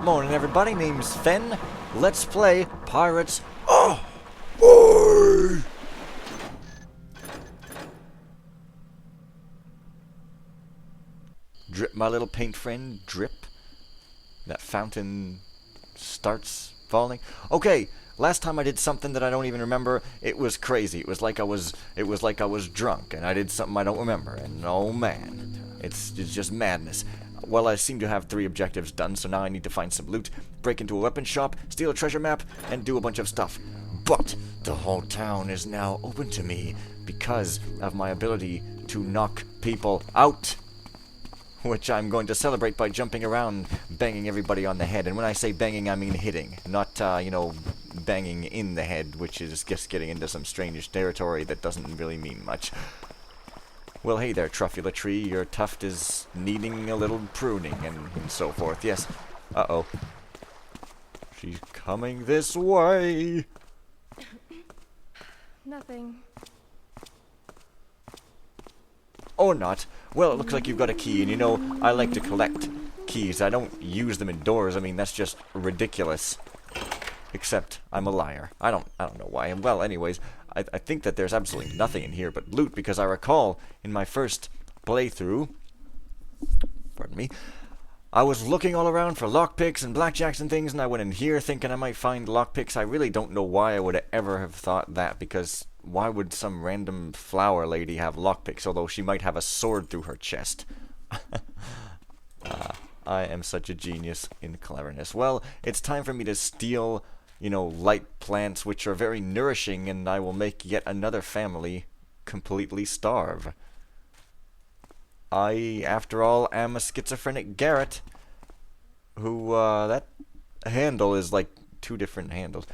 Morning, everybody. Name's Fen. Let's play Pirates. Ahoy! Drip, my little paint friend. Drip. That fountain starts falling. Okay, last time I did something that I don't even remember. It was crazy. It was like I was drunk, and I did something I don't remember. And oh man, it's just madness. Well, I seem to have 3 objectives done, so now I need to find some loot, break into a weapon shop, steal a treasure map, and do a bunch of stuff. But the whole town is now open to me because of my ability to knock people out, which I'm going to celebrate by jumping around, banging everybody on the head. And when I say banging, I mean hitting, not, banging in the head, which is just getting into some strange territory that doesn't really mean much. Well, hey there, Truffula Tree. Your tuft is needing a little pruning and so forth. Yes. Uh-oh. She's coming this way. Nothing. Or not. Well, it looks like you've got a key, and you know, I like to collect keys. I don't use them indoors. I mean, that's just ridiculous. Except I'm a liar. I don't know why. Well, anyways, I think that there's absolutely nothing in here but loot, because I recall in my first playthrough, pardon me, I was looking all around for lockpicks and blackjacks and things, and I went in here thinking I might find lockpicks. I really don't know why I would ever have thought that, because why would some random flower lady have lockpicks, although she might have a sword through her chest? I am such a genius in cleverness. Well, it's time for me to steal, light plants, which are very nourishing, and I will make yet another family completely starve. I, after all, am a schizophrenic Garrett, who, that handle is like 2 different handles.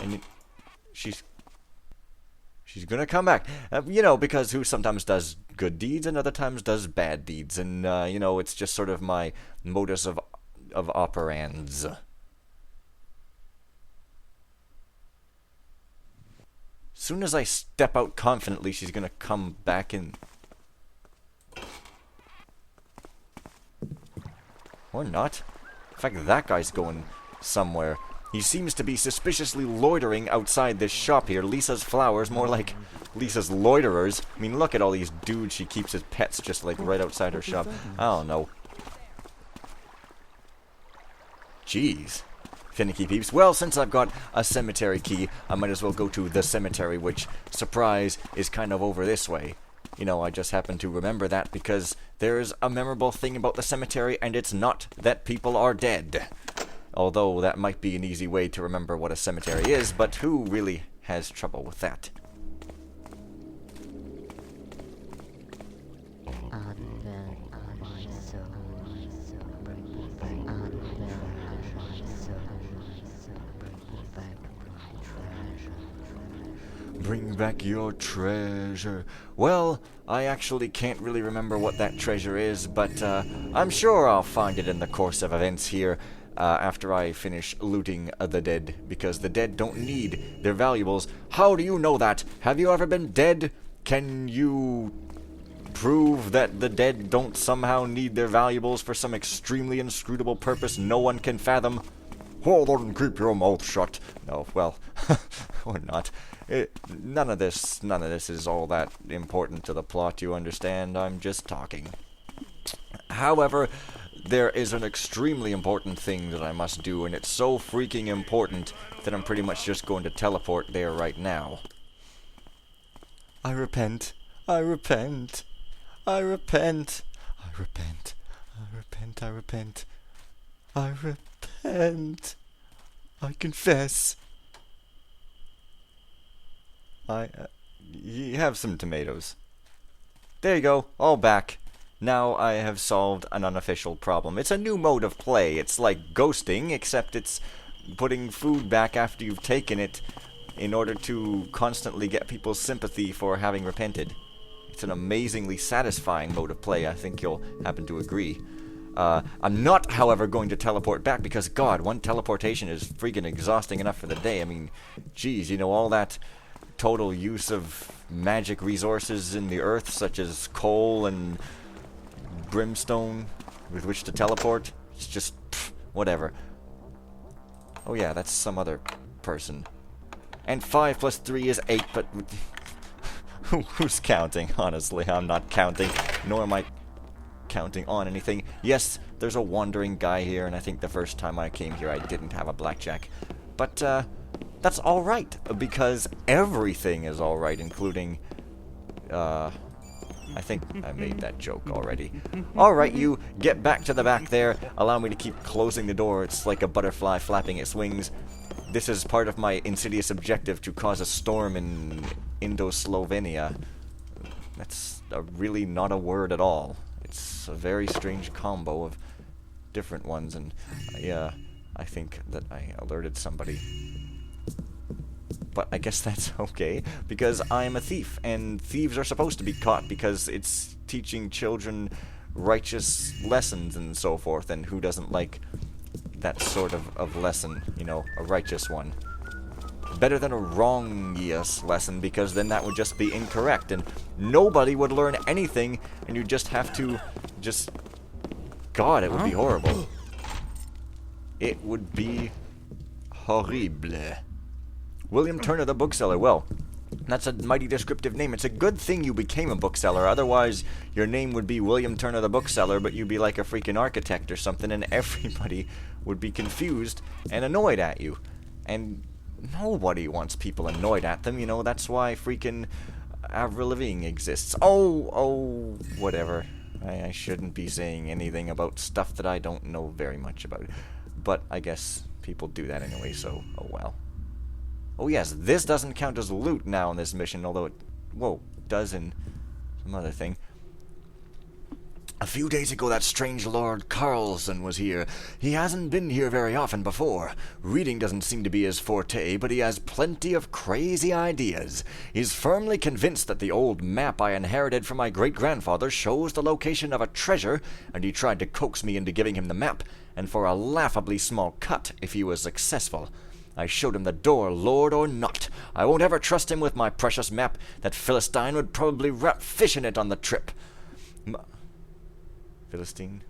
And she's gonna come back. Because who sometimes does good deeds and other times does bad deeds. And, it's just sort of my modus of operands. Soon as I step out confidently, she's gonna come back in. Or not. In fact, that guy's going somewhere. He seems to be suspiciously loitering outside this shop here. Lisa's flowers, more like Lisa's loiterers. I mean, look at all these dudes she keeps as pets just like right outside her shop. I don't know. Jeez. Finicky peeps. Well, since I've got a cemetery key, I might as well go to the cemetery, which, surprise, is kind of over this way. I just happen to remember that because there's a memorable thing about the cemetery, and it's not that people are dead. Although that might be an easy way to remember what a cemetery is, but who really has trouble with that? Bring back your treasure. Well, I actually can't really remember what that treasure is, but I'm sure I'll find it in the course of events here. After I finish looting the dead, because the dead don't need their valuables. How do you know that? Have you ever been dead? Can you prove that the dead don't somehow need their valuables for some extremely inscrutable purpose no one can fathom? Well, then keep your mouth shut. No, well, or not. None of this is all that important to the plot, you understand? I'm just talking. However, there is an extremely important thing that I must do, and it's so freaking important that I'm pretty much just going to teleport there right now. I repent. I repent. I repent. I repent. I repent. I repent. I repent. I confess. You have some tomatoes. There you go, all back. Now I have solved an unofficial problem. It's a new mode of play. It's like ghosting, except it's putting food back after you've taken it in order to constantly get people's sympathy for having repented. It's an amazingly satisfying mode of play. I think you'll happen to agree. I'm not, however, going to teleport back because, God, one teleportation is freaking exhausting enough for the day. I mean, geez, all that total use of magic resources in the earth, such as coal and brimstone with which to teleport. It's just whatever. Oh yeah, that's some other person. And 5 plus 3 is 8, but who's counting? Honestly, I'm not counting, nor am I counting on anything. Yes, there's a wandering guy here, and I think the first time I came here I didn't have a blackjack. But, that's alright, because everything is alright, including, I think I made that joke already. Alright, you, get back to the back there. Allow me to keep closing the door. It's like a butterfly flapping its wings. This is part of my insidious objective to cause a storm in Indo-Slovenia. That's really not a word at all. It's a very strange combo of different ones, and I think that I alerted somebody. But I guess that's okay, because I'm a thief, and thieves are supposed to be caught because it's teaching children righteous lessons and so forth, and who doesn't like that sort of lesson, you know, a righteous one. Better than a wrong-yes lesson, because then that would just be incorrect, and nobody would learn anything, and you'd just have to God, it would be horrible. It would be horrible. William Turner the bookseller. Well, that's a mighty descriptive name. It's a good thing you became a bookseller. Otherwise, your name would be William Turner the bookseller, but you'd be like a freaking architect or something, and everybody would be confused and annoyed at you. And nobody wants people annoyed at them, you know. That's why freaking Avril Lavigne exists. Oh, whatever. I shouldn't be saying anything about stuff that I don't know very much about. But I guess people do that anyway, so oh well. Oh yes, this doesn't count as loot now in this mission, although it, does in some other thing. A few days ago that strange Lord Carlson was here. He hasn't been here very often before. Reading doesn't seem to be his forte, but he has plenty of crazy ideas. He's firmly convinced that the old map I inherited from my great-grandfather shows the location of a treasure, and he tried to coax me into giving him the map, and for a laughably small cut if he was successful. I showed him the door, lord or not. I won't ever trust him with my precious map. That Philistine would probably wrap fish in it on the trip. Philistine?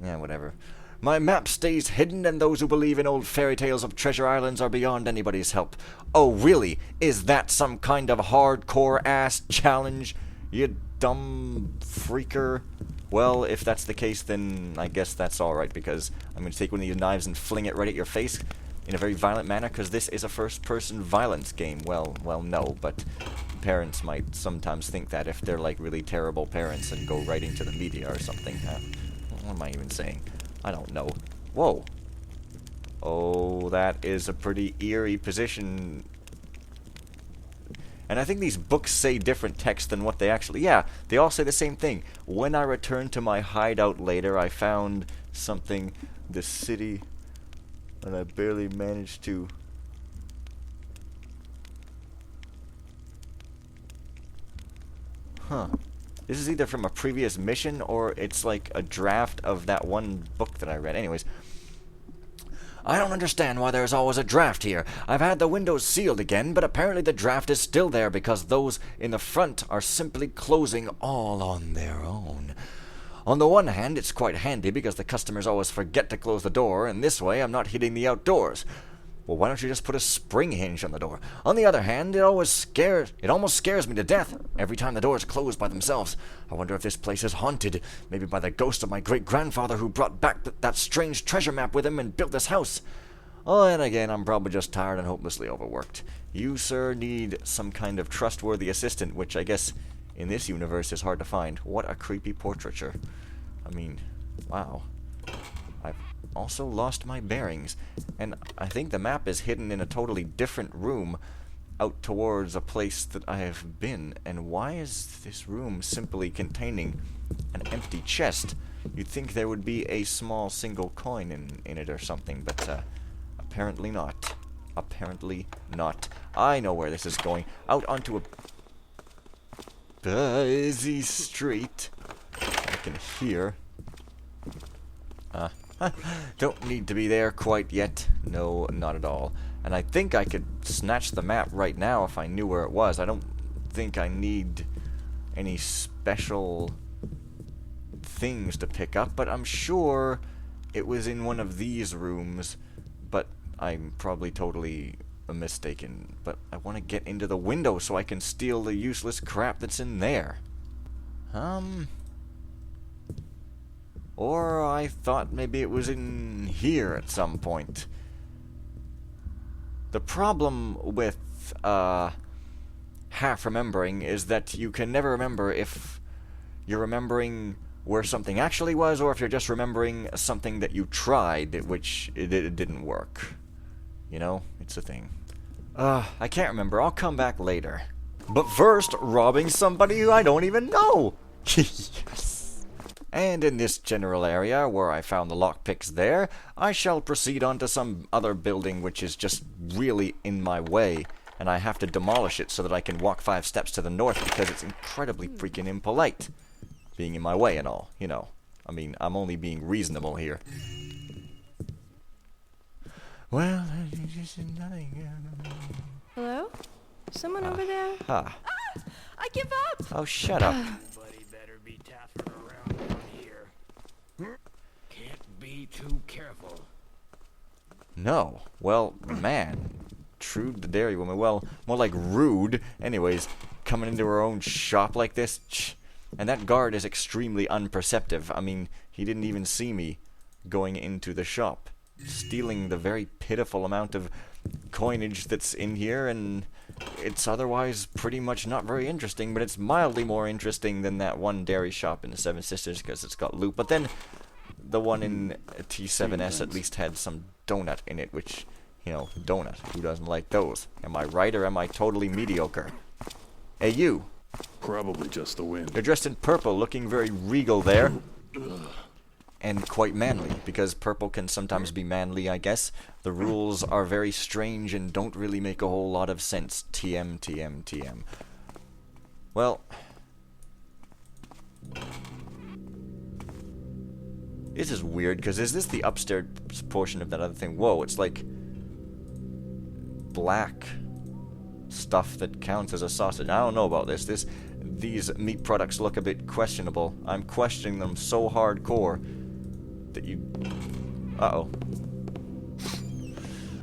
Yeah, whatever. My map stays hidden, and those who believe in old fairy tales of treasure islands are beyond anybody's help. Oh, really? Is that some kind of hardcore-ass challenge? You dumb freaker? Well, if that's the case, then I guess that's alright, because I'm going to take one of these knives and fling it right at your face in a very violent manner, because this is a first-person violence game. Well, no, but parents might sometimes think that if they're like really terrible parents and go writing to the media or something. What am I even saying? I don't know. Whoa. Oh, that is a pretty eerie position. And I think these books say different text than what they actually... Yeah, they all say the same thing. When I returned to my hideout later, I found something, the city, and I barely managed to... Huh. This is either from a previous mission, or it's like a draft of that one book that I read. Anyways. I don't understand why there's always a draft here. I've had the windows sealed again, but apparently the draft is still there because those in the front are simply closing all on their own. On the one hand, it's quite handy because the customers always forget to close the door, and this way I'm not hitting the outdoors. Well, why don't you just put a spring hinge on the door? On the other hand, it almost scares me to death every time the doors close by themselves. I wonder if this place is haunted, maybe by the ghost of my great-grandfather who brought back that strange treasure map with him and built this house. Oh, and again, I'm probably just tired and hopelessly overworked. You, sir, need some kind of trustworthy assistant, which I guess in this universe is hard to find. What a creepy portraiture. I mean, wow. I've also lost my bearings, and I think the map is hidden in a totally different room out towards a place that I have been. And why is this room simply containing an empty chest? You'd think there would be a small single coin in it or something, but apparently not. Apparently not. I know where this is going. Out onto a busy street. I can hear. Don't need to be there quite yet. No, not at all. And I think I could snatch the map right now if I knew where it was. I don't think I need any special things to pick up, but I'm sure it was in one of these rooms, but I'm probably totally mistaken. But I want to get into the window so I can steal the useless crap that's in there. Or I thought maybe it was in here at some point. The problem with half remembering is that you can never remember if you're remembering where something actually was, or if you're just remembering something that you tried, which it didn't work. You know, it's a thing. I can't remember. I'll come back later. But first, robbing somebody who I don't even know! Yes! And in this general area, where I found the lockpicks there, I shall proceed on to some other building which is just really in my way, and I have to demolish it so that I can walk 5 steps to the north because it's incredibly freaking impolite. Being in my way and all, you know. I mean, I'm only being reasonable here. Well, just nothing. Hello? Someone over there? Ah. I give up! Oh, shut up. Somebody better be taffing around down here. Can't be too careful. No. Well, man. Trude the dairy woman. Well, more like rude. Anyways, coming into her own shop like this. And that guard is extremely unperceptive. I mean, he didn't even see me going into the shop, stealing the very pitiful amount of coinage that's in here, and it's otherwise pretty much not very interesting, but it's mildly more interesting than that one dairy shop in the Seven Sisters because it's got loot. But then the one in T7S at least had some donut in it, which, you know, donut. Who doesn't like those? Am I right, or am I totally mediocre? Hey, you. Probably just the wind. You're dressed in purple, looking very regal there. And quite manly, because purple can sometimes be manly, I guess. The rules are very strange and don't really make a whole lot of sense. TM, TM, TM. Well, this is weird, because is this the upstairs portion of that other thing? Whoa, it's like black stuff that counts as a sausage. I don't know about this. These meat products look a bit questionable. I'm questioning them so hardcore that you... Uh-oh.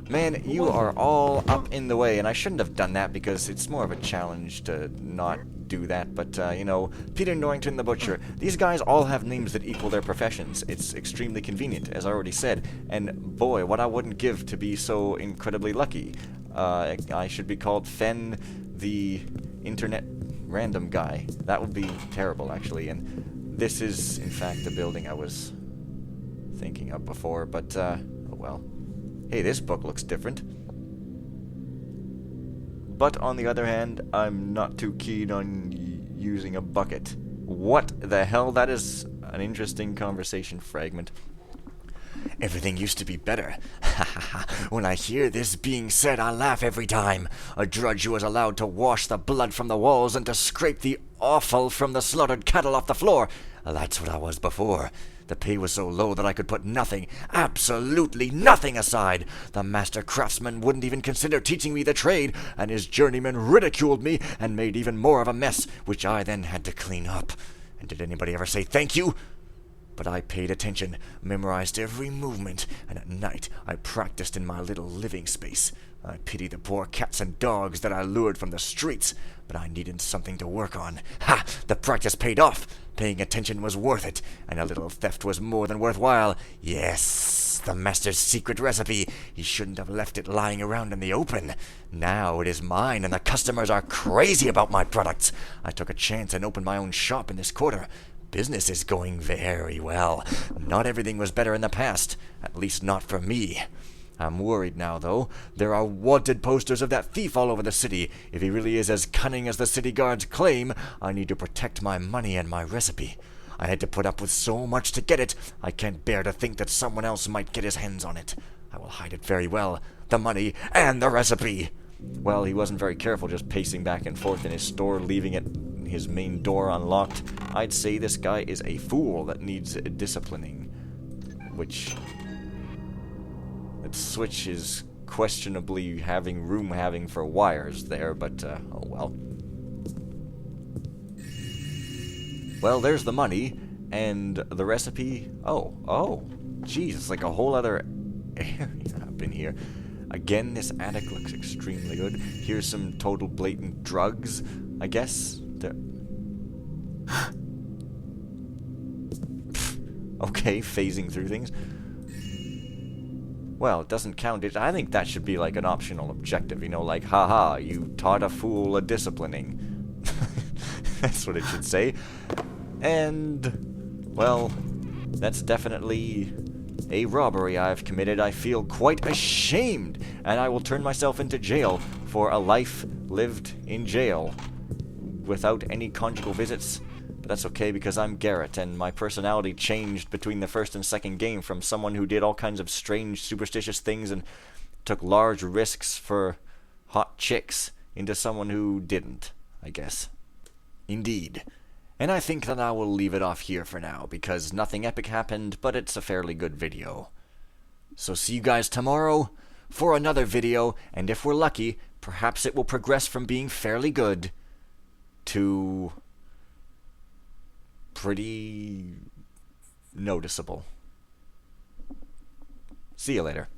Man, you are all up in the way, and I shouldn't have done that because it's more of a challenge to not do that, but, you know, Peter Norrington the Butcher, these guys all have names that equal their professions. It's extremely convenient, as I already said, and boy, what I wouldn't give to be so incredibly lucky. I should be called Fen, the internet random guy. That would be terrible, actually, and this is, in fact, the building I was thinking of before, but, oh well. Hey, this book looks different. But, on the other hand, I'm not too keen on using a bucket. What the hell? That is an interesting conversation fragment. Everything used to be better. When I hear this being said, I laugh every time. A drudge who was allowed to wash the blood from the walls and to scrape the offal from the slaughtered cattle off the floor. That's what I was before. The pay was so low that I could put nothing, absolutely nothing aside. The master craftsman wouldn't even consider teaching me the trade, and his journeymen ridiculed me and made even more of a mess, which I then had to clean up. And did anybody ever say thank you? But I paid attention, memorized every movement, and at night I practiced in my little living space. I pity the poor cats and dogs that I lured from the streets, but I needed something to work on. Ha! The practice paid off! Paying attention was worth it, and a little theft was more than worthwhile. Yes, the master's secret recipe. He shouldn't have left it lying around in the open. Now it is mine, and the customers are crazy about my products. I took a chance and opened my own shop in this quarter. Business is going very well. Not everything was better in the past, at least not for me. I'm worried now, though. There are wanted posters of that thief all over the city. If he really is as cunning as the city guards claim, I need to protect my money and my recipe. I had to put up with so much to get it, I can't bear to think that someone else might get his hands on it. I will hide it very well, the money and the recipe. Well, he wasn't very careful just pacing back and forth in his store, leaving his main door unlocked. I'd say this guy is a fool that needs disciplining, which... That switch is questionably having for wires there, but, oh well. Well, there's the money, and the recipe... Oh. Jeez, it's like a whole other area up in here. Again, this attic looks extremely good. Here's some total blatant drugs, I guess. Okay, phasing through things. Well, it doesn't count. I think that should be like an optional objective, you know, like, haha, you taught a fool a disciplining. That's what it should say. And, well, that's definitely a robbery I've committed. I feel quite ashamed, and I will turn myself into jail for a life lived in jail without any conjugal visits. But that's okay, because I'm Garrett, and my personality changed between the first and second game from someone who did all kinds of strange, superstitious things and took large risks for hot chicks into someone who didn't, I guess. Indeed. And I think that I will leave it off here for now, because nothing epic happened, but it's a fairly good video. So see you guys tomorrow for another video, and if we're lucky, perhaps it will progress from being fairly good to pretty noticeable. See you later.